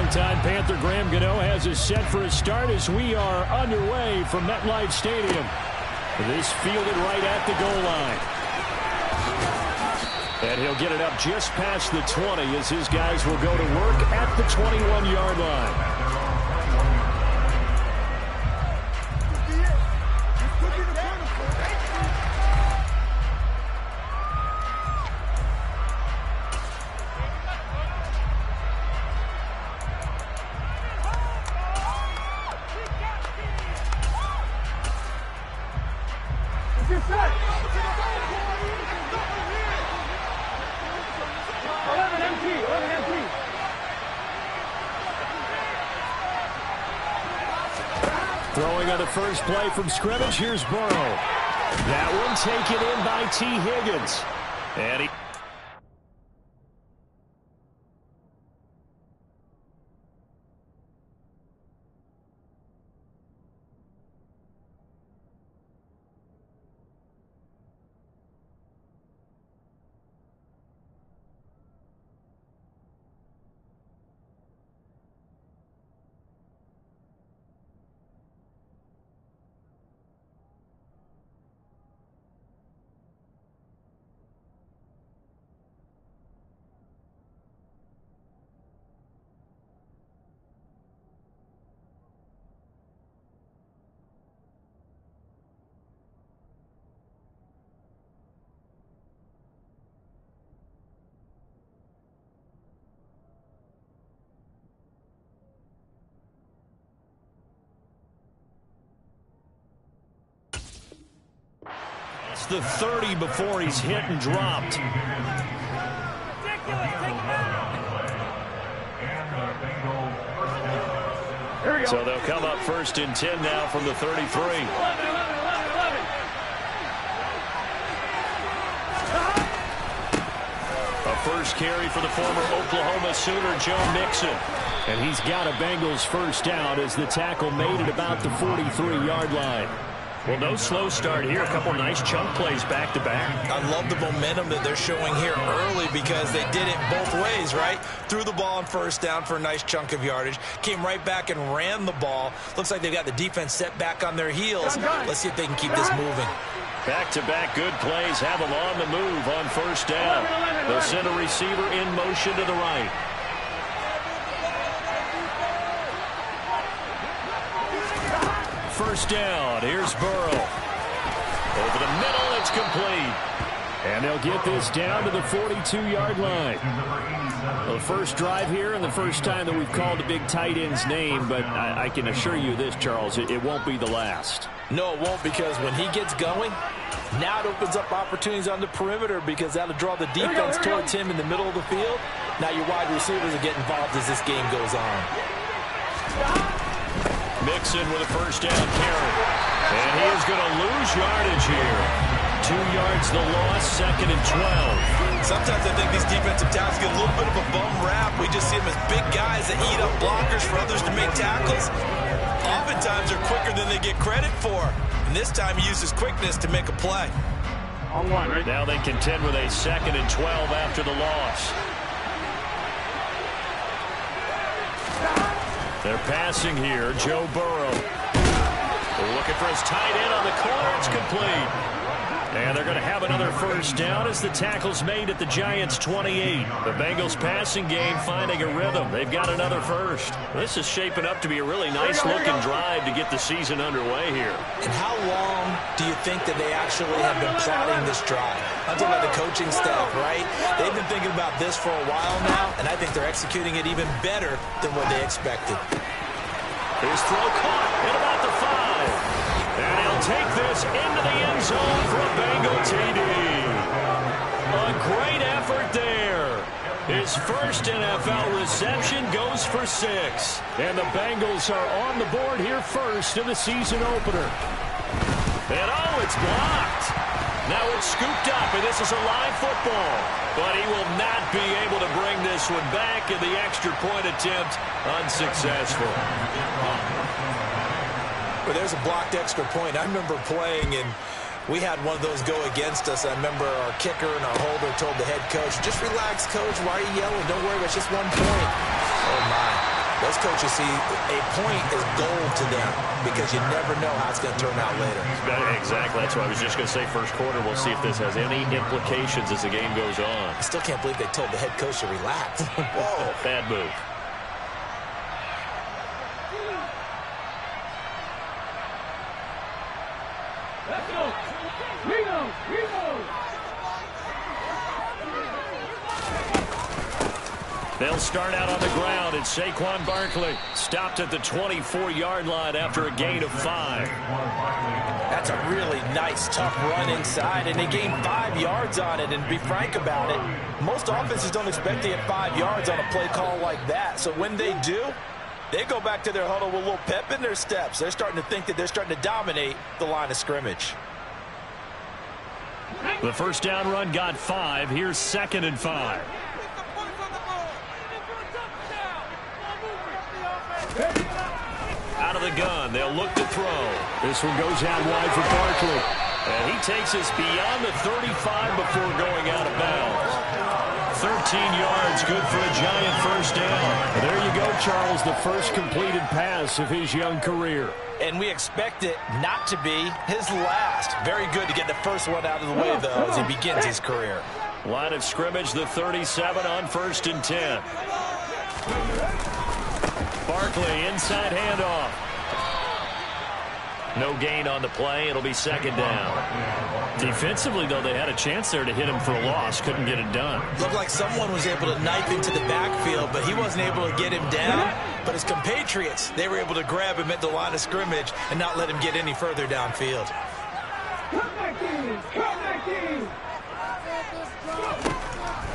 Longtime Panther Graham Gano has us set for a start as we are underway from MetLife Stadium. This fielded right at the goal line. And he'll get it up just past the 20 as his guys will go to work at the 21-yard line. Throwing on the first play from scrimmage, here's Burrow. That one taken in by T. Higgins. And he... the 30 before he's hit and dropped. So they'll come up first and 10 now from the 33. A first carry for the former Oklahoma Sooner, Joe Mixon. And he's got a Bengals first down as the tackle made it about the 43-yard line. Well, no slow start here. A couple nice chunk plays back-to-back. I love the momentum that they're showing here early because they did it both ways, right? Threw the ball on first down for a nice chunk of yardage. Came right back and ran the ball. Looks like they've got the defense set back on their heels. Let's see if they can keep this moving. Back-to-back good plays have them on the move on first down. They'll send a receiver in motion to the right. First down, here's Burrow. Over the middle, it's complete. And they'll get this down to the 42-yard line. Well, the first drive here and the first time that we've called the big tight end's name, but I can assure you this, Charles, it won't be the last. No, it won't, because when he gets going, now it opens up opportunities on the perimeter because that'll draw the defense towards him in the middle of the field. Now your wide receivers will get involved as this game goes on. Mixon with a first down carry. And he is going to lose yardage here. 2 yards the loss, second and 12. Sometimes I think these defensive tackles get a little bit of a bum rap. We just see them as big guys that eat up blockers for others to make tackles. Oftentimes they're quicker than they get credit for. And this time he uses quickness to make a play. On one, right? Now they contend with a second and 12 after the loss. They're passing here. Joe Burrow. Looking for his tight end on the corner. It's complete. And they're going to have another first down as the tackle's made at the Giants' 28. The Bengals passing game finding a rhythm. They've got another first. This is shaping up to be a really nice-looking drive to get the season underway here. And how long do you think that they actually have been plotting this drive? I'm talking about the coaching staff, right? They've been thinking about this for a while now, and I think they're executing it even better than what they expected. His throw caught at about the 5. And he'll take this into the end zone for a Bengal TD. A great effort there. His first NFL reception goes for 6. And the Bengals are on the board here first in the season opener. And oh, it's blocked. Now it's scooped up, and this is a live football. But he will not be able to bring this one back, and the extra point attempt unsuccessful. But there's a blocked extra point. I remember playing, and we had one of those go against us. I remember our kicker and our holder told the head coach, just relax, coach. Why are you yelling? Don't worry, it's just 1 point. Oh, my. Those coaches see a point is gold to them because you never know how it's going to turn out later. Exactly. That's what I was just going to say. First quarter, we'll see if this has any implications as the game goes on. I still can't believe they told the head coach to relax. Whoa. Bad move. Let's go. Reno. They'll start out on the ground, and Saquon Barkley stopped at the 24-yard line after a gain of 5. That's a really nice, tough run inside, and they gained 5 yards on it. And to be frank about it, most offenses don't expect to get 5 yards on a play call like that. So when they do, they go back to their huddle with a little pep in their steps. They're starting to think that they're starting to dominate the line of scrimmage. The first down run got 5. Here's 2nd and 5. Out of the gun, they'll look to throw. This one goes out wide for Barkley. And he takes us beyond the 35 before going out of bounds. 13 yards, good for a giant first down. And there you go, Charles, the first completed pass of his young career. And we expect it not to be his last. Very good to get the first one out of the way, though, as he begins his career. Line of scrimmage, the 37 on 1st and 10. Barkley, inside handoff. No gain on the play. It'll be 2nd down. Defensively, though, they had a chance there to hit him for a loss. Couldn't get it done. Looked like someone was able to knife into the backfield, but he wasn't able to get him down. But his compatriots, they were able to grab him at the line of scrimmage and not let him get any further downfield.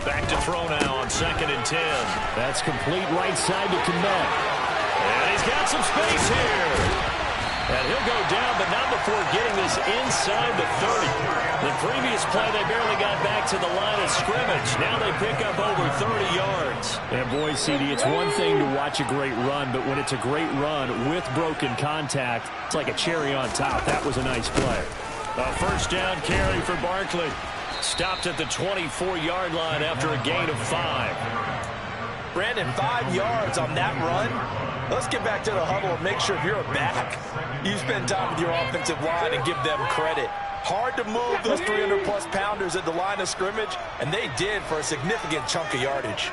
Back to throw now on 2nd and 10. That's complete right side to Kmet. And he's got some space here. And he'll go down, but not before getting this inside the 30. The previous play, they barely got back to the line of scrimmage. Now they pick up over 30 yards. And boy, CD, it's one thing to watch a great run, but when it's a great run with broken contact, it's like a cherry on top. That was a nice play. A first down carry for Barkley. Stopped at the 24-yard line after a gain of 5. Brandon, 5 yards on that run. Let's get back to the huddle and make sure if you're a back, you spend time with your offensive line and give them credit. Hard to move those 300-plus pounders at the line of scrimmage, and they did for a significant chunk of yardage.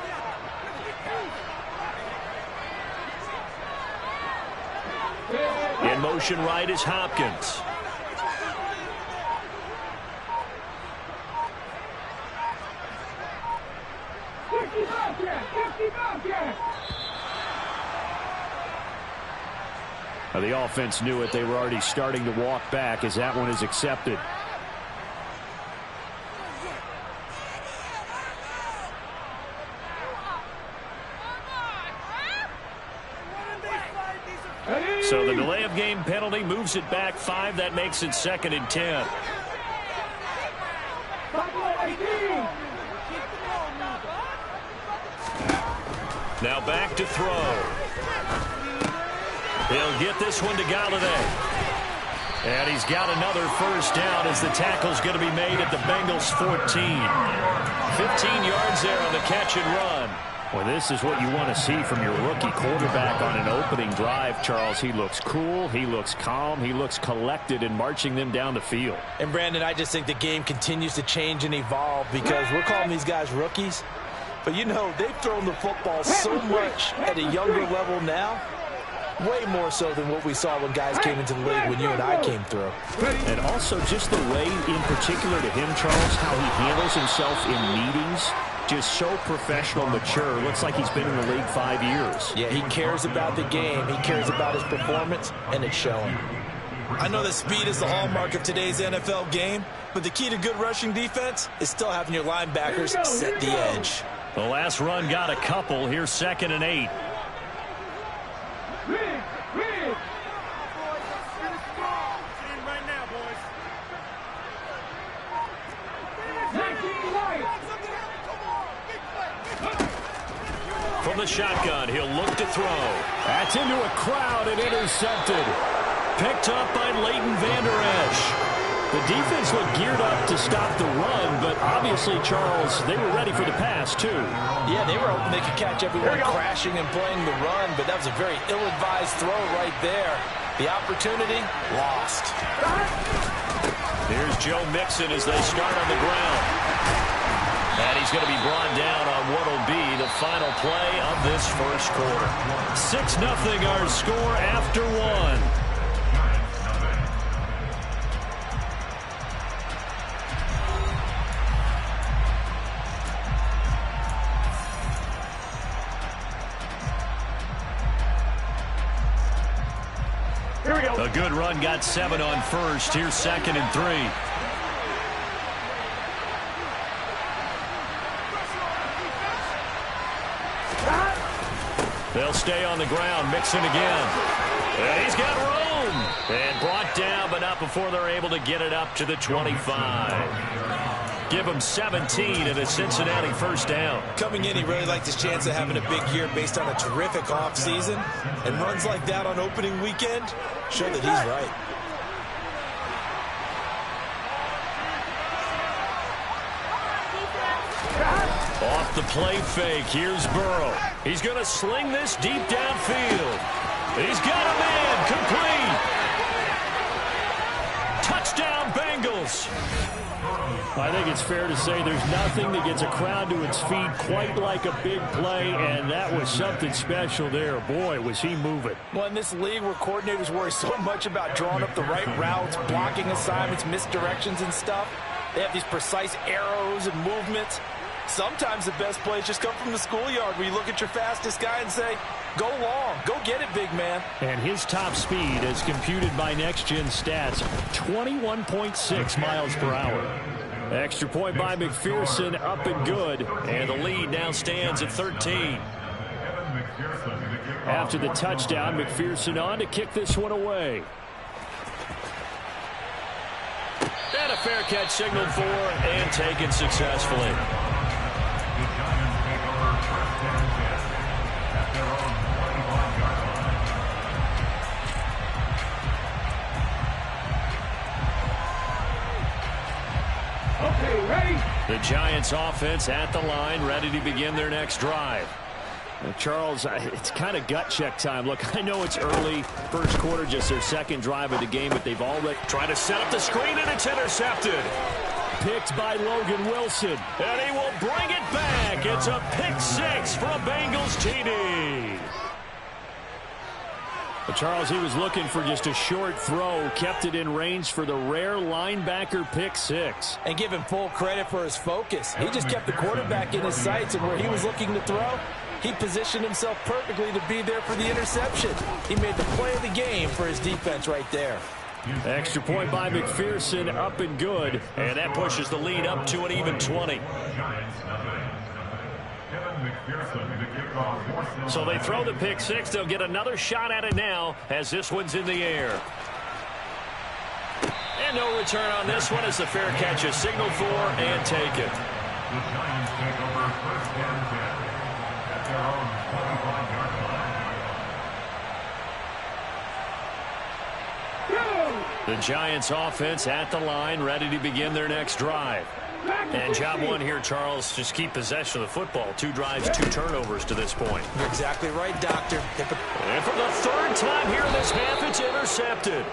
In motion right is Hopkins. The offense knew it. They were already starting to walk back as that one is accepted. So the delay of game penalty moves it back 5. That makes it 2nd and 10. Now back to throw. He'll get this one to Galladay. And he's got another first down as the tackle's going to be made at the Bengals 14. 15 yards there on the catch and run. Well, this is what you want to see from your rookie quarterback on an opening drive, Charles. He looks cool, he looks calm, he looks collected in marching them down the field. And, Brandon, I just think the game continues to change and evolve because we're calling these guys rookies. But, you know, they've thrown the football so much at a younger level now. Way more so than what we saw when guys came into the league when you and I came through. And also just the way, in particular to him, Charles, how he handles himself in meetings. Just so professional, mature. Looks like he's been in the league 5 years. Yeah, he cares about the game. He cares about his performance, and it's showing. I know that speed is the hallmark of today's NFL game, but the key to good rushing defense is still having your linebackers set the edge. The last run got a couple. Here's 2nd and 8. From the shotgun, he'll look to throw. That's into a crowd and intercepted. Picked up by Leighton Vander Esch. The defense looked geared up to stop the run, but obviously, Charles, they were ready for the pass, too. Yeah, they were hoping they could catch everyone crashing and playing the run, but that was a very ill-advised throw right there. The opportunity, lost. Here's Joe Mixon as they start on the ground. And he's going to be brought down on what will be the final play of this first quarter. 6-0 our score after one. Here we go. A good run, got 7 on first. Here's 2nd and 3. They'll stay on the ground. Mixon again. And he's got room. And brought down, but not before they're able to get it up to the 25. Give him 17 and a Cincinnati first down. Coming in, he really liked his chance of having a big year based on a terrific offseason. And runs like that on opening weekend show that he's right. Off the play fake, here's Burrow. He's going to sling this deep downfield. He's got a man, complete. Touchdown, Bengals. I think it's fair to say there's nothing that gets a crowd to its feet quite like a big play, and that was something special there. Boy, was he moving. Well, in this league where coordinators worry so much about drawing up the right routes, blocking assignments, misdirections and stuff, they have these precise arrows and movements. Sometimes the best plays just come from the schoolyard where you look at your fastest guy and say, go long, go get it, big man. And his top speed, as computed by Next Gen Stats, 21.6 miles per hour. Extra point by McPherson, up and good. And the lead now stands at 13. After the touchdown, McPherson on to kick this one away. And a fair catch signaled for and taken successfully. Okay, ready? The Giants offense at the line, ready to begin their next drive. Charles, it's kind of gut check time. Look, I know it's early, first quarter, just their second drive of the game, but they've already Trying to set up the screen, and it's intercepted. picked by Logan Wilson. And he will bring it back. It's a pick 6 for a Bengals TD. But Charles, he was looking for just a short throw, kept it in range for the rare linebacker pick 6. And give him full credit for his focus. He just kept the quarterback in his sights, and where he was looking to throw, he positioned himself perfectly to be there for the interception. He made the play of the game for his defense right there. Extra point by McPherson, up and good. And that pushes the lead up to an even 20. So they throw the pick 6. They'll get another shot at it now as this one's in the air. And no return on this one as the fair catch is signaled for and taken. The Giants offense at the line, ready to begin their next drive. And job one here, Charles, just keep possession of the football. 2 drives, 2 turnovers to this point. You're exactly right, Doctor. And for the 3rd time here in this half, it's intercepted.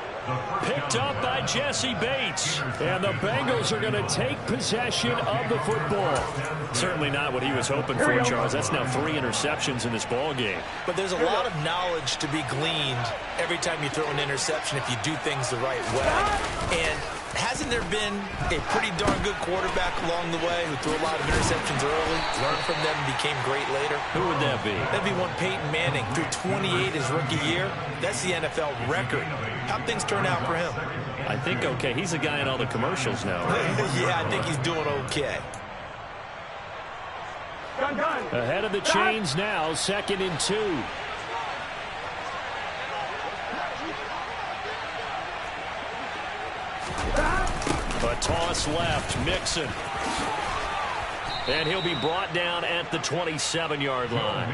Picked up by Jesse Bates. And the Bengals are going to take possession of the football. Certainly not what he was hoping for, Charles. That's now 3 interceptions in this ball game. But there's a lot of knowledge to be gleaned every time you throw an interception if you do things the right way. And hasn't there been a pretty darn good quarterback along the way who threw a lot of interceptions early, learned from them, and became great later? Who would that be? That'd be one Peyton Manning. Threw 28 his rookie year. That's the NFL record. How'd things turn out for him? I think okay. He's a guy in all the commercials now. Yeah, I think he's doing okay. Ahead of the chains now, 2nd and 2. A toss left, Mixon. And he'll be brought down at the 27-yard line.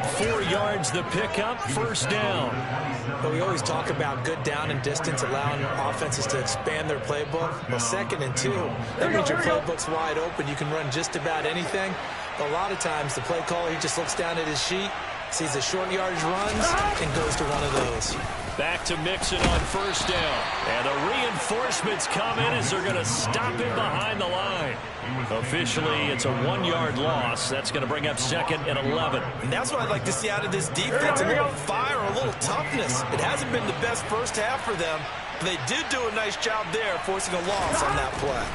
4 yards the pickup, first down. But we always talk about good down and distance, allowing offenses to expand their playbook. Well, 2nd and 2, that means your playbook's wide open. You can run just about anything. But a lot of times, the play caller, he just looks down at his sheet, sees the short yardage runs, and goes to one of those. Back to Mixon on first down. And the reinforcements come in as they're going to stop him behind the line. Officially, it's a 1-yard loss. That's going to bring up 2nd and 11. And that's what I'd like to see out of this defense. A little fire, a little toughness. It hasn't been the best first half for them. But they did do a nice job there, forcing a loss on that play.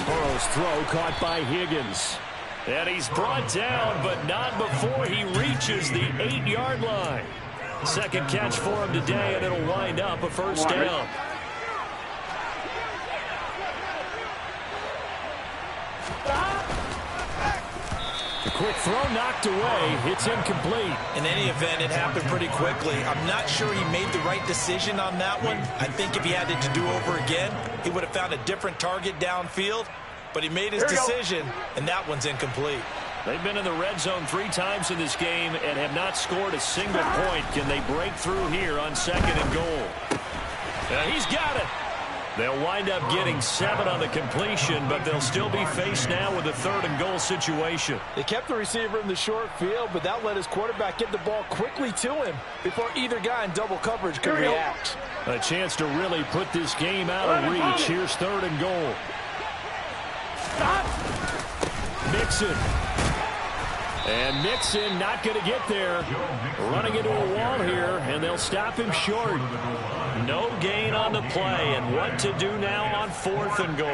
Burrow's throw caught by Higgins. And he's brought down, but not before he reaches the 8-yard line. Second catch for him today, and it'll wind up a first down. The quick throw knocked away. It's incomplete. In any event, it happened pretty quickly. I'm not sure he made the right decision on that one. I think if he had it to do over again, he would have found a different target downfield. But he made his decision, and that one's incomplete. They've been in the red zone 3 times in this game and have not scored a single point. Can they break through here on 2nd and goal? He's got it. They'll wind up getting 7 on the completion, but they'll still be faced now with a 3rd and goal situation. They kept the receiver in the short field, but that let his quarterback get the ball quickly to him before either guy in double coverage could react. A chance to really put this game out of reach. Here's 3rd and goal. Mixon. And Mixon not going to get there. Running into a wall here, and they'll stop him short. No gain on the play, and what to do now on 4th and goal.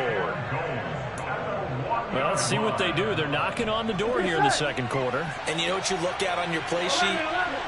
Well, let's see what they do. They're knocking on the door here in the second quarter. And you know what you look at on your play sheet?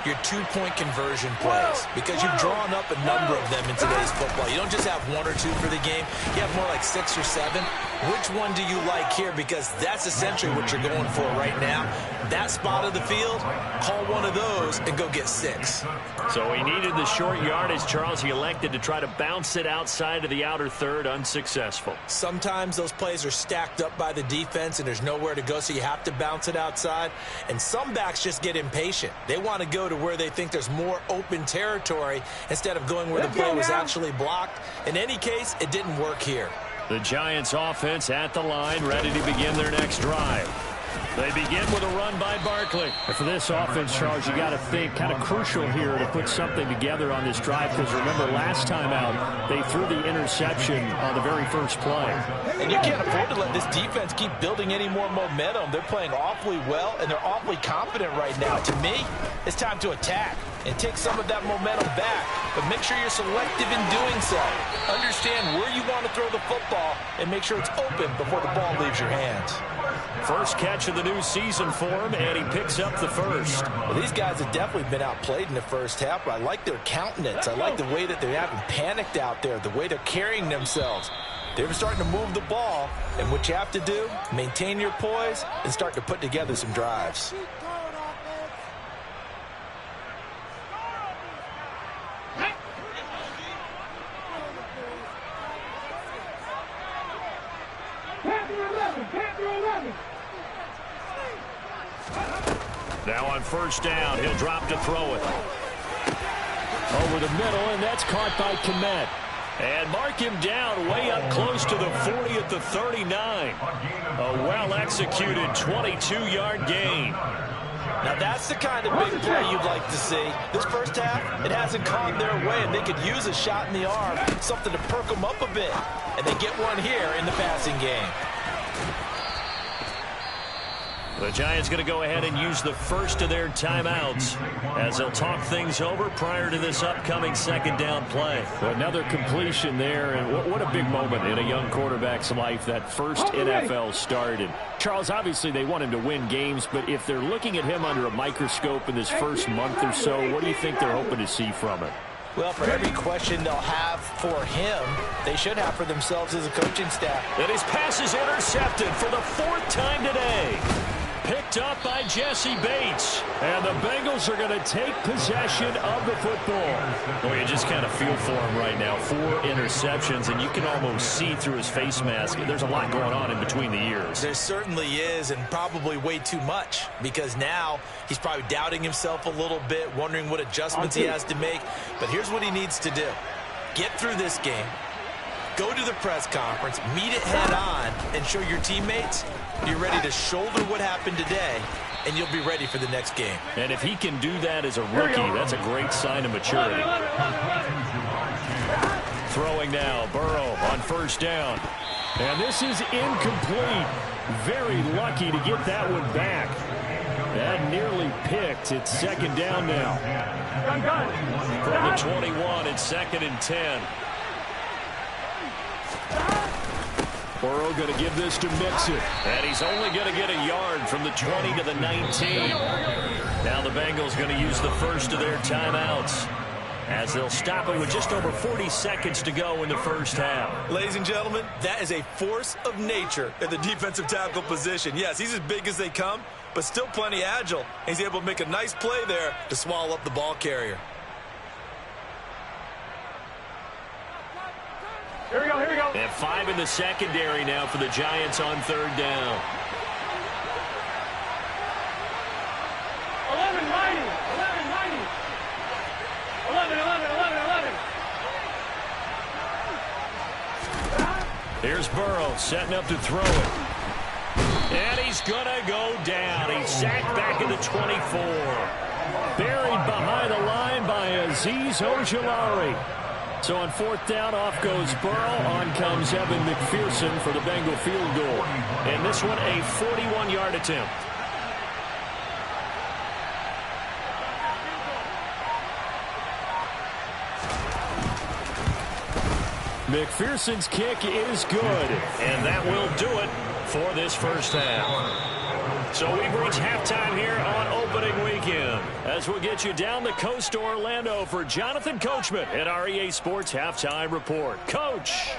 Your 2-point conversion plays. Because you've drawn up a number of them in today's football. You don't just have 1 or 2 for the game. You have more like 6 or 7. Which one do you like here? Because that's essentially what you're going for right now. That spot of the field, call one of those and go get 6. So he needed the short yardage, Charles. He elected to try to bounce it outside of the outer third, unsuccessful. Sometimes those plays are stacked up by the defense and there's nowhere to go, so you have to bounce it outside. And some backs just get impatient. They want to go to where they think there's more open territory instead of going where the play was actually blocked. In any case, it didn't work here. The Giants offense at the line, ready to begin their next drive. They begin with a run by Barkley. For this offense, Charles, you got to think kind of crucial here to put something together on this drive, because remember last time out, they threw the interception on the very first play. And you can't afford to let this defense keep building any more momentum. They're playing awfully well, and they're awfully confident right now. To me, it's time to attack and take some of that momentum back, but make sure you're selective in doing so. Understand where you want to throw the football and make sure it's open before the ball leaves your hands. First catch of the new season for him, and he picks up the first. Well, these guys have definitely been outplayed in the first half, but I like their countenance. I like the way that they haven't panicked out there, the way they're carrying themselves. They're starting to move the ball, and what you have to do, maintain your poise and start to put together some drives. Now on first down, he'll drop to throw it. Over the middle, and that's caught by Kmet. And mark him down way up close to the 40 at the 39. A well-executed 22-yard gain. Now that's the kind of big play you'd like to see. This first half, it hasn't gone their way, and they could use a shot in the arm, something to perk them up a bit. And they get one here in the passing game. The Giants going to go ahead and use the first of their timeouts as they'll talk things over prior to this upcoming second down play. Another completion there, and what a big moment in a young quarterback's life, that first NFL start. And Charles, obviously they want him to win games, but if they're looking at him under a microscope in this first month or so, what do you think they're hoping to see from him? Well, for every question they'll have for him, they should have for themselves as a coaching staff. And his pass is intercepted for the 4th time today. picked up by Jesse Bates. And the Bengals are going to take possession of the football. Well, you just kind of feel for him right now. 4 interceptions, and you can almost see through his face mask. There's a lot going on in between the ears. There certainly is, and probably way too much, because now he's probably doubting himself a little bit, wondering what adjustments he has to make. But here's what he needs to do. Get through this game. Go to the press conference, meet it head on, and show your teammates you're ready to shoulder what happened today, and you'll be ready for the next game. And if he can do that as a rookie, that's a great sign of maturity. Throwing now, Burrow on first down. And this is incomplete. Very lucky to get that one back. That nearly picked. It's second down now. From the 21, it's 2nd and 10. Burrow going to give this to Mixon. And he's only going to get a yard from the 20 to the 19. Now the Bengals going to use the first of their timeouts, as they'll stop it with just over 40 seconds to go in the first half. Ladies and gentlemen, that is a force of nature at the defensive tackle position. Yes, he's as big as they come, but still plenty agile. He's able to make a nice play there to swallow up the ball carrier. Here we go, here we go. And 5 in the secondary now for the Giants on third down. 11-90. 11-11. Here's Burrow setting up to throw it. And he's going to go down. He's sacked back at the 24. Buried behind the line by Azeez Ojulari. So on fourth down, off goes Burrow. On comes Evan McPherson for the Bengal field goal. And this one, a 41-yard attempt. McPherson's kick is good. And that will do it for this first half. So we've reached halftime here on opening weekend, as we'll get you down the coast to Orlando for Jonathan Coachman at our EA Sports Halftime Report. Coach.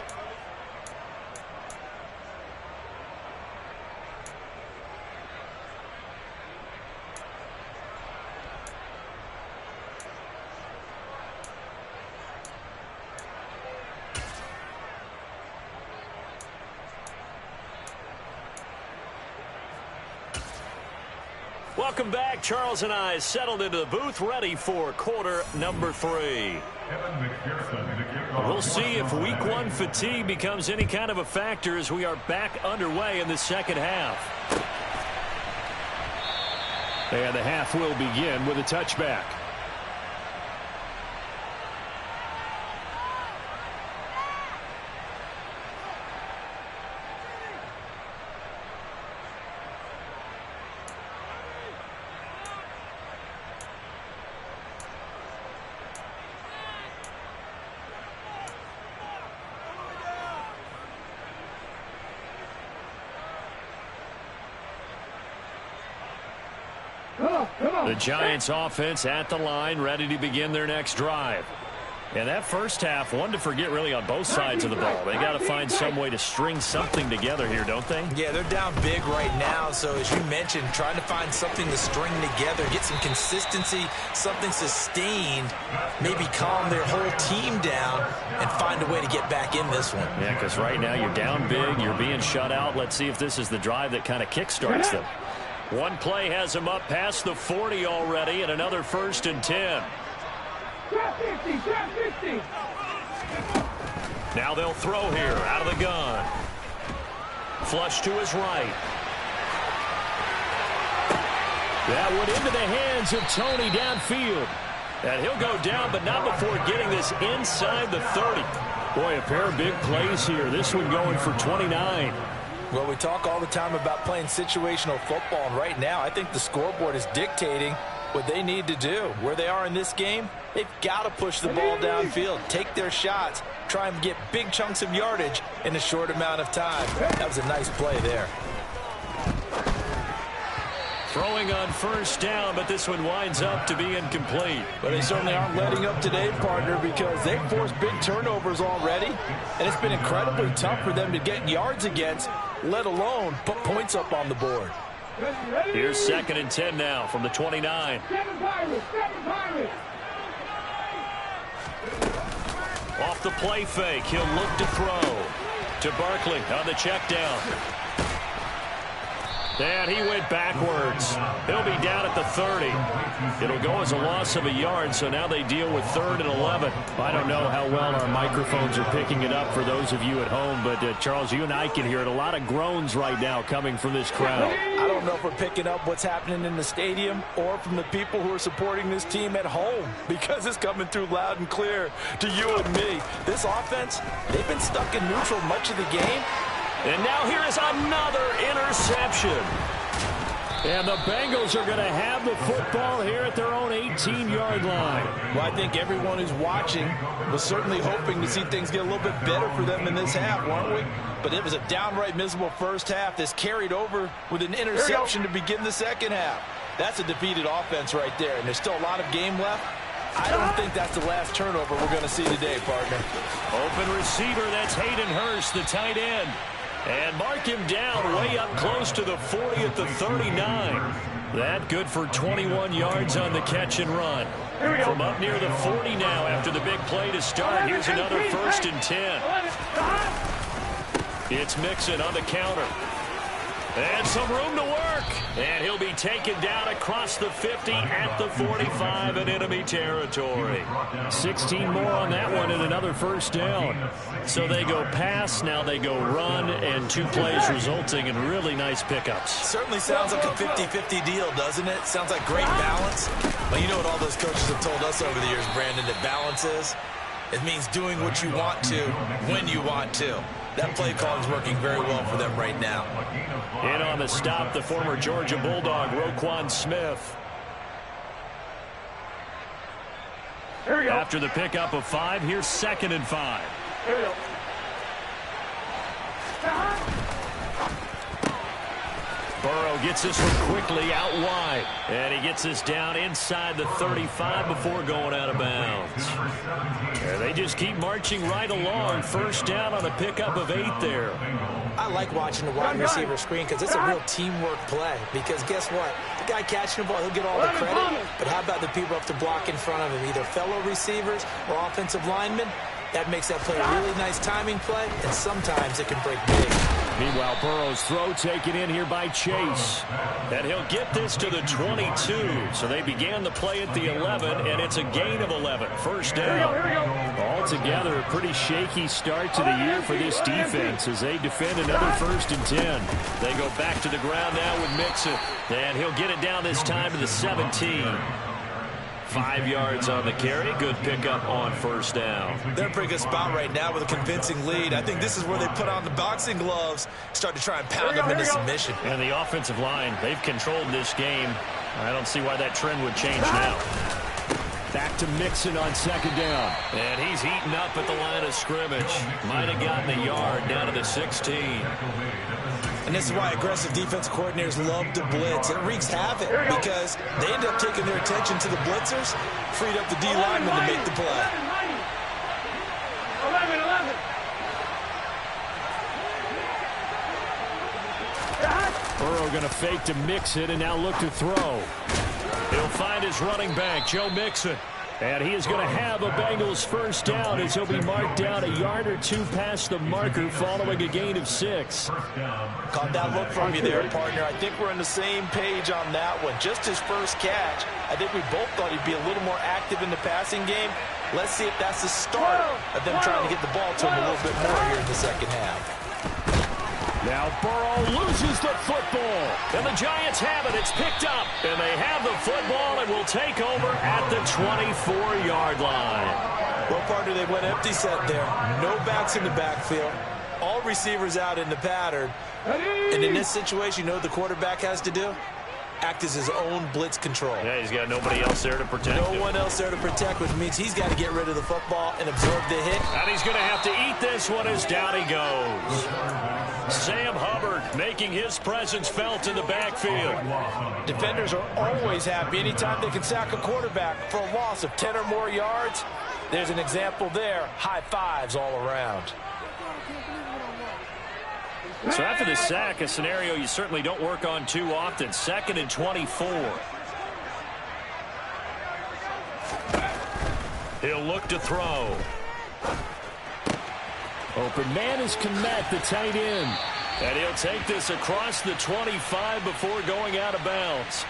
Welcome back. Charles and I settled into the booth, ready for quarter number 3. We'll see if week 1 fatigue becomes any kind of a factor as we are back underway in the second half. And the half will begin with a touchback. The Giants offense at the line, ready to begin their next drive. And that first half, one to forget really on both sides of the ball. They got to find some way to string something together here, don't they? Yeah, they're down big right now. So as you mentioned, trying to find something to string together, get some consistency, something sustained, maybe calm their whole team down and find a way to get back in this one. Yeah, because right now you're down big, you're being shut out. Let's see if this is the drive that kind of kickstarts them. One play has him up past the 40 already, and another 1st and 10. Trap 50, trap 50. Now they'll throw here out of the gun. Flush to his right. That went into the hands of Tony downfield. And he'll go down, but not before getting this inside the 30. Boy, a pair of big plays here. This one going for 29. Well, we talk all the time about playing situational football, and right now I think the scoreboard is dictating what they need to do. Where they are in this game, they've got to push the ball downfield, take their shots, try and get big chunks of yardage in a short amount of time. That was a nice play there. Throwing on first down, but this one winds up to be incomplete. But they certainly aren't letting up today, partner, because they've forced big turnovers already, and it's been incredibly tough for them to get yards against, let alone put points up on the board. Here's 2nd and 10 now from the 29. Off the play fake, he'll look to throw to Barkley on the check down. And he went backwards. He'll be down at the 30. It'll go as a loss of a yard, so now they deal with 3rd and 11. I don't know how well our microphones are picking it up for those of you at home, but Charles, you and I can hear it. A lot of groans right now coming from this crowd. I don't know if we're picking up what's happening in the stadium or from the people who are supporting this team at home, because it's coming through loud and clear to you and me. This offense, they've been stuck in neutral much of the game. And now here is another interception. And the Bengals are going to have the football here at their own 18-yard line. Well, I think everyone who's watching was certainly hoping to see things get a little bit better for them in this half, weren't we? But it was a downright miserable first half. This carried over with an interception to begin the second half. That's a defeated offense right there, and there's still a lot of game left. I don't think that's the last turnover we're going to see today, partner. Open receiver, that's Hayden Hurst, the tight end. And mark him down way up close to the 40 at the 39. That good for 21 yards on the catch and run. From up near the 40 now after the big play to start. Here's another 1st and 10. It's Mixon on the counter. And some room to work. And he'll be taken down across the 50 at the 45 in enemy territory. 16 more on that one and another 1st down. So they go pass, now they go run, and 2 plays resulting in really nice pickups. Certainly sounds like a 50-50 deal, doesn't it? Sounds like great balance. But you know what all those coaches have told us over the years, Brandon, that balance is? It means doing what you want to when you want to. That play call is working very well for them right now. In on the stop, the former Georgia Bulldog, Roquan Smith. After the pickup of 5, here's 2nd and 5. Here we go. Burrow gets this one quickly out wide. And he gets this down inside the 35 before going out of bounds. And they just keep marching right along. 1st down on a pickup of 8 there. I like watching the wide receiver screen because it's a real teamwork play. Because guess what? The guy catching the ball, he'll get all the credit. But how about the people up to block in front of him? Either fellow receivers or offensive linemen. That makes that play a really nice timing play, and sometimes it can break big. Meanwhile, Burrow's throw taken in here by Chase. And he'll get this to the 22. So they began the play at the 11, and it's a gain of 11. 1st down. Altogether, a pretty shaky start to the year for this defense as they defend another 1st and 10. They go back to the ground now with Mixon. And he'll get it down this time to the 17. 5 yards on the carry. Good pickup on 1st down. They're in a pretty good spot right now with a convincing lead. I think this is where they put on the boxing gloves, start to try and pound them into submission. And the offensive line, they've controlled this game. I don't see why that trend would change now. Back to Mixon on 2nd down. And he's heating up at the line of scrimmage. Might have gotten a yard down to the 16. And this is why aggressive defensive coordinators love to blitz. It wreaks havoc because they end up taking their attention to the blitzers, freed up the D lineman to make the play. 11. Burrow going to fake to Mixon and now look to throw. He'll find his running back, Joe Mixon. And he is going to have a Bengals 1st down as he'll be marked down a yard or 2 past the marker following a gain of 6. Caught that look from you there, partner. I think we're on the same page on that one. Just his first catch. I think we both thought he'd be a little more active in the passing game. Let's see if that's the start of them trying to get the ball to him a little bit more here in the second half. Now Burrow loses the football. And the Giants have it. It's picked up. And they have the football and will take over at the 24-yard line. Well, partner, they went empty set there. No backs in the backfield. All receivers out in the pattern. And in this situation, you know what the quarterback has to do? Act as his own blitz control. Yeah, he's got nobody else there to protect him. No one else there to protect, which means he's got to get rid of the football and absorb the hit. And he's going to have to eat this one as down he goes. Sam Hubbard making his presence felt in the backfield. Defenders are always happy anytime they can sack a quarterback for a loss of 10 or more yards. There's an example there. High fives all around. So after the sack, a scenario you certainly don't work on too often. 2nd and 24. He'll look to throw. Open man is Komet, the tight end. And he'll take this across the 25 before going out of bounds.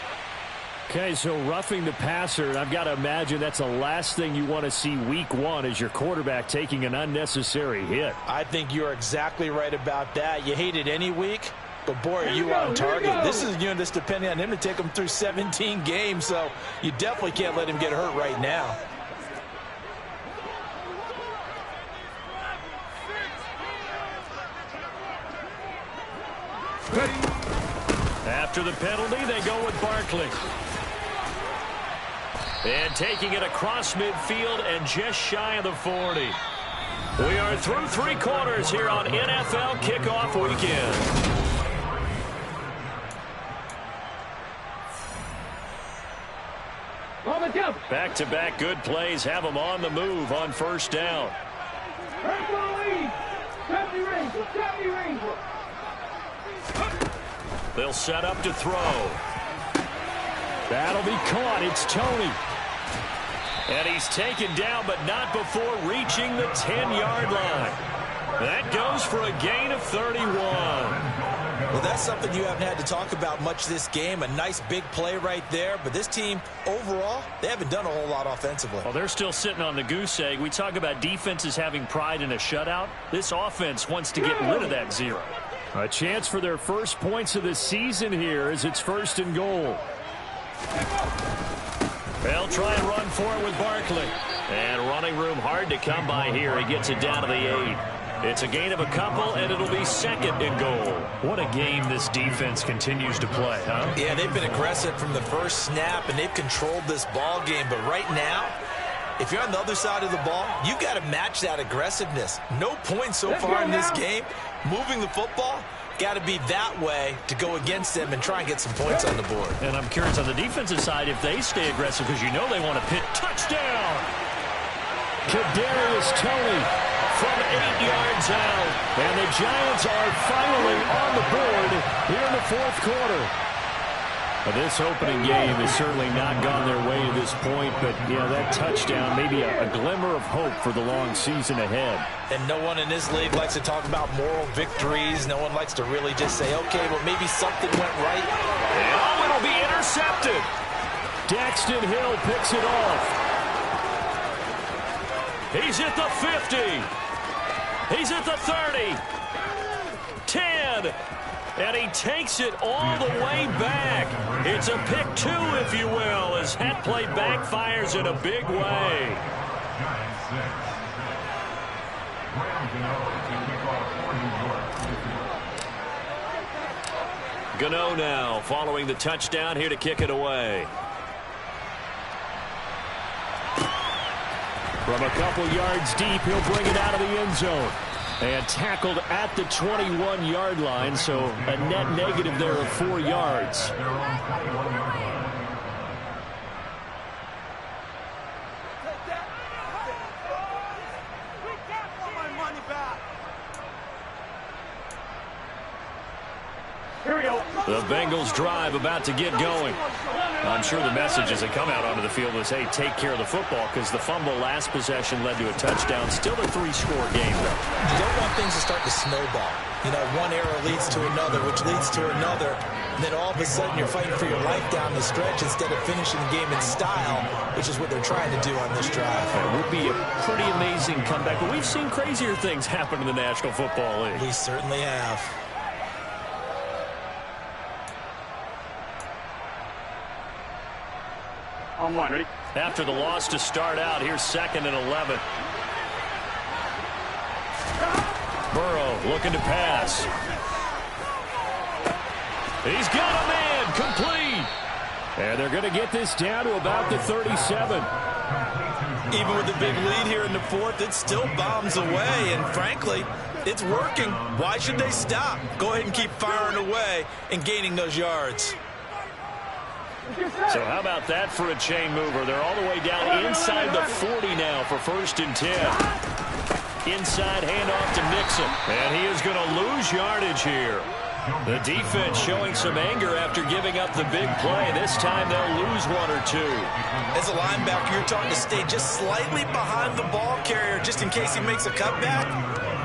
Okay, so roughing the passer, and I've got to imagine that's the last thing you want to see week 1 as your quarterback taking an unnecessary hit. I think you're exactly right about that. You hate it any week, but boy, are you on target. This is a unit that's depending on him to take him through 17 games, so you definitely can't let him get hurt right now. After the penalty, they go with Barkley. And taking it across midfield and just shy of the 40. We are through 3 quarters here on NFL Kickoff Weekend. Back-to-back good plays have them on the move on first down. They'll set up to throw. That'll be caught. It's Tony. And he's taken down, but not before reaching the 10-yard line. That goes for a gain of 31. Well, that's something you haven't had to talk about much this game. A nice big play right there. But this team, overall, they haven't done a whole lot offensively. Well, they're still sitting on the goose egg. We talk about defenses having pride in a shutout. This offense wants to get rid of that 0. A chance for their first points of the season here as it's 1st and goal. They'll try and run for it with Barkley. And running room hard to come by here. He gets it down to the 8. It's a gain of a couple, and it'll be 2nd and goal. What a game this defense continues to play, huh? Yeah, they've been aggressive from the first snap, and they've controlled this ball game. But right now, if you're on the other side of the ball, you've got to match that aggressiveness. No points so far in this game. Moving the football, got to be that way to go against them and try and get some points on the board. And I'm curious on the defensive side if they stay aggressive because you know they want to pit. Touchdown! Kadarius Toney from 8 yards out. And the Giants are finally on the board here in the 4th quarter. This opening game has certainly not gone their way to this point, but yeah, that touchdown, maybe a glimmer of hope for the long season ahead. And no one in this league likes to talk about moral victories. No one likes to really just say, okay, well, maybe something went right. And oh, it'll be intercepted. Daxton Hill picks it off. He's at the 50. He's at the 30. 10. And he takes it all the way back. It's a pick 2, if you will, as that play backfires in a big way. Gano now following the touchdown here to kick it away. From a couple yards deep, he'll bring it out of the end zone. And tackled at the 21-yard line, so a net negative there of 4 yards. The Bengals drive about to get going. I'm sure the messages that come out onto the field is, hey, take care of the football, because the fumble last possession led to a touchdown. Still a 3-score game, though. You don't want things to start to snowball. You know, one error leads to another, which leads to another. And then all of a sudden you're fighting for your life down the stretch instead of finishing the game in style, which is what they're trying to do on this drive. It would be a pretty amazing comeback, but we've seen crazier things happen in the National Football League. We certainly have. On one, ready? After the loss to start out, here's 2nd and 11. Burrow looking to pass. He's got a man, complete. And they're going to get this down to about the 37. Even with the big lead here in the 4th, it still bombs away. And frankly, it's working. Why should they stop? Go ahead and keep firing away and gaining those yards. So how about that for a chain mover? They're all the way down inside the 40 now for 1st and 10. Inside handoff to Mixon. And he is going to lose yardage here. The defense showing some anger after giving up the big play. This time they'll lose one or two. As a linebacker, you're taught to stay just slightly behind the ball carrier just in case he makes a cutback.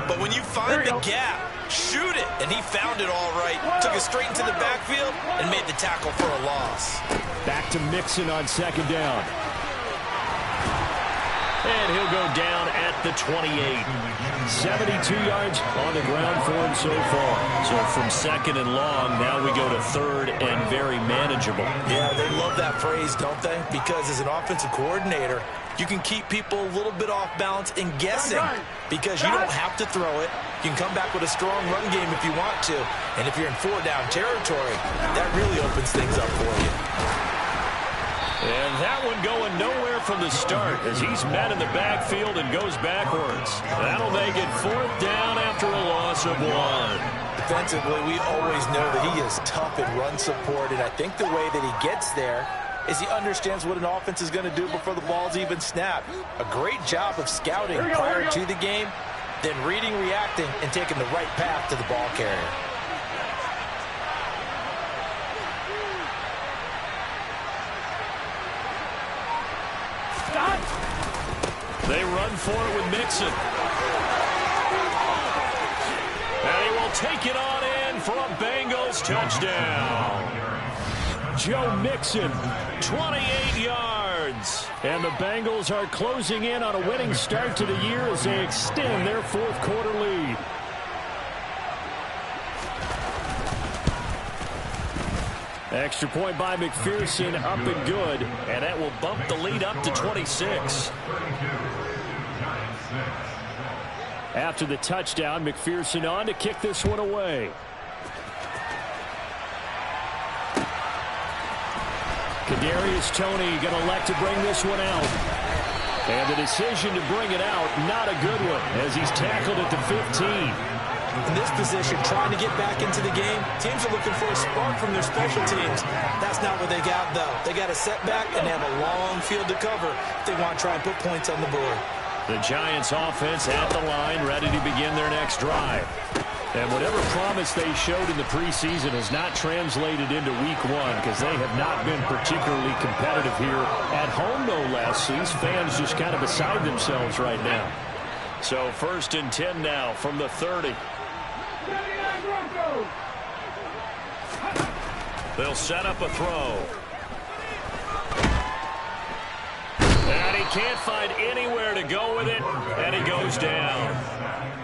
But when you find the gap, shoot it. And he found it all right. Took it straight into the backfield and made the tackle for a loss. Back to Mixon on second down. And he'll go down at the 28. 72 yards on the ground for him so far. So from second and long, now we go to third and very manageable. Yeah, they love that phrase, don't they? Because as an offensive coordinator, you can keep people a little bit off balance and guessing because you don't have to throw it. You can come back with a strong run game if you want to. And if you're in four-down territory, that really opens things up for you. And that one going nowhere from the start as he's met in the backfield and goes backwards. That'll make it fourth down after a loss of one. Defensively, we always know that he is tough in run support, and I think the way that he gets there is he understands what an offense is going to do before the ball's even snapped. A great job of scouting prior to the game, then reading, reacting, and taking the right path to the ball carrier. They run for it with Mixon. And he will take it on in for a Bengals touchdown. Joe Mixon, 28 yards. And the Bengals are closing in on a winning start to the year as they extend their fourth quarter lead. Extra point by McPherson, up and good, and that will bump the lead up to 26. After the touchdown, McPherson on to kick this one away. Kadarius Toney going to elect to bring this one out. And the decision to bring it out, not a good one, as he's tackled at the 15. In this position, trying to get back into the game, teams are looking for a spark from their special teams. That's not what they got, though. They got a setback, and they have a long field to cover if they want to try and put points on the board. The Giants offense at the line, ready to begin their next drive. And whatever promise they showed in the preseason has not translated into week one because they have not been particularly competitive here at home, no less. These fans just kind of beside themselves right now. So first and 10 now from the 30. They'll set up a throw. And he can't find anywhere to go with it, and he goes down.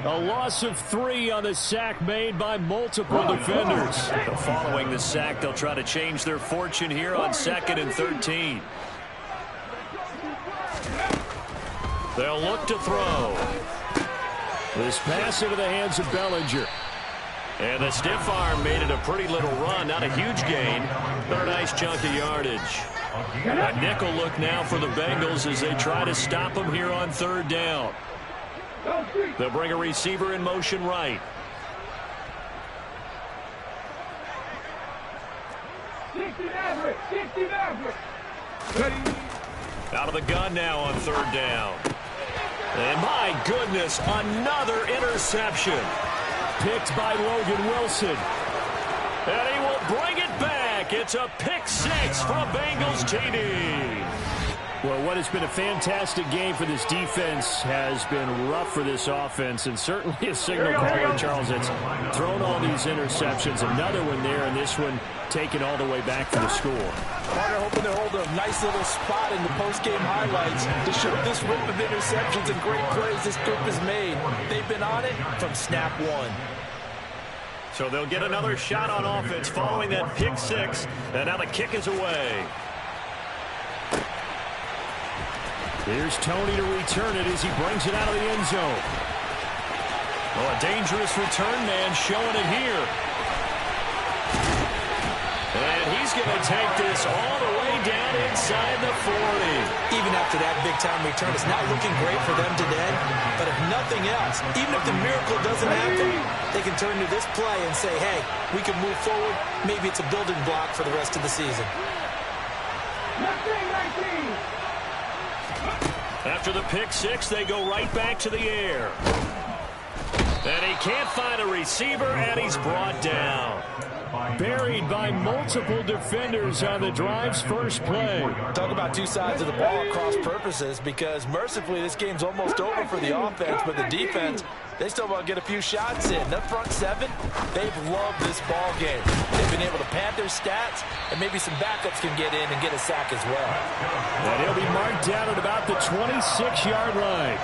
A loss of 3 on the sack made by multiple defenders. Following the sack, they'll try to change their fortune here on 2nd and 13. They'll look to throw. This pass into the hands of Bellinger. And the stiff arm made it a pretty little run. Not a huge gain, but a nice chunk of yardage. A nickel look now for the Bengals as they try to stop him here on 3rd down. They'll bring a receiver in motion right. 60 average, 60 average. Out of the gun now on 3rd down. And my goodness, another interception. Picked by Logan Wilson. And he will bring it back. It's a pick 6 for a Bengals TD. Well, what has been a fantastic game for this defense has been rough for this offense, and certainly a signal caller, Charles, that's thrown all these interceptions. Another one there, and this one taken all the way back for the score. Carter hoping to hold a nice little spot in the post-game highlights to show this rip of interceptions and great plays this group has made. They've been on it from snap one. So they'll get another shot on offense following that pick 6, and now the kick is away. Here's Toney to return it as he brings it out of the end zone. Oh, a dangerous return man showing it here. And he's going to take this all the way down inside the 40. Even after that big-time return, it's not looking great for them today. But if nothing else, even if the miracle doesn't happen, they can turn to this play and say, hey, we can move forward. Maybe it's a building block for the rest of the season. After the pick six, they go right back to the air. And he can't find a receiver, and he's brought down. Buried by multiple defenders on the drive's first play. Talk about two sides of the ball at cross purposes, because mercifully this game's almost over for the offense, but the defense, they still want to get a few shots in. The front seven, they've loved this ball game. They've been able to pad their stats, and maybe some backups can get in and get a sack as well. And he'll be marked down at about the 26-yard line.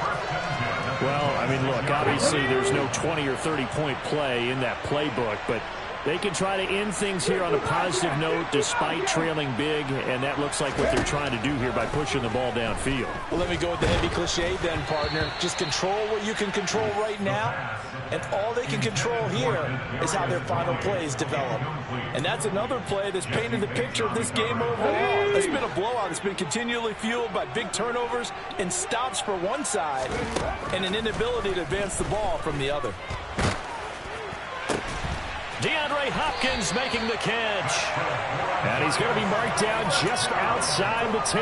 Well, I mean, look, obviously there's no 20 or 30-point play in that playbook, but they can try to end things here on a positive note despite trailing big, and that looks like what they're trying to do here by pushing the ball downfield. Well, let me go with the heavy cliche then, partner. Just control what you can control right now, and all they can control here is how their final plays develop. And that's another play that's painted the picture of this game overall. It's been a blowout. It's been continually fueled by big turnovers and stops for one side and an inability to advance the ball from the other. DeAndre Hopkins making the catch. And he's going to be marked down just outside the 10.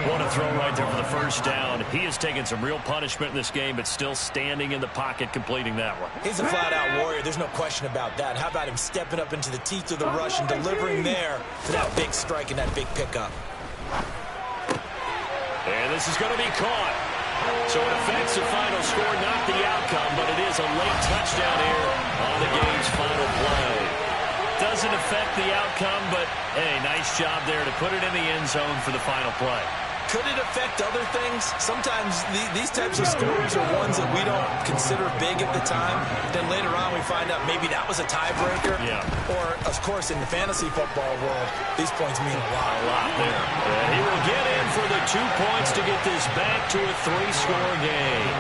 What a throw right there for the first down. He has taken some real punishment in this game, but still standing in the pocket completing that one. He's a flat-out warrior. There's no question about that. How about him stepping up into the teeth of the rush and delivering there for that big strike and that big pickup. And this is going to be caught. So it affects the final score, not the outcome, but it is a late touchdown here on the game's final play. Doesn't affect the outcome, but, hey, nice job there to put it in the end zone for the final play. Could it affect other things? Sometimes these types of scores are ones that we don't consider big at the time. Then later on we find out maybe that was a tiebreaker. Yeah. Or, of course, in the fantasy football world, these points mean a lot. A lot there. And he will get in for the 2 points to get this back to a 3-score game.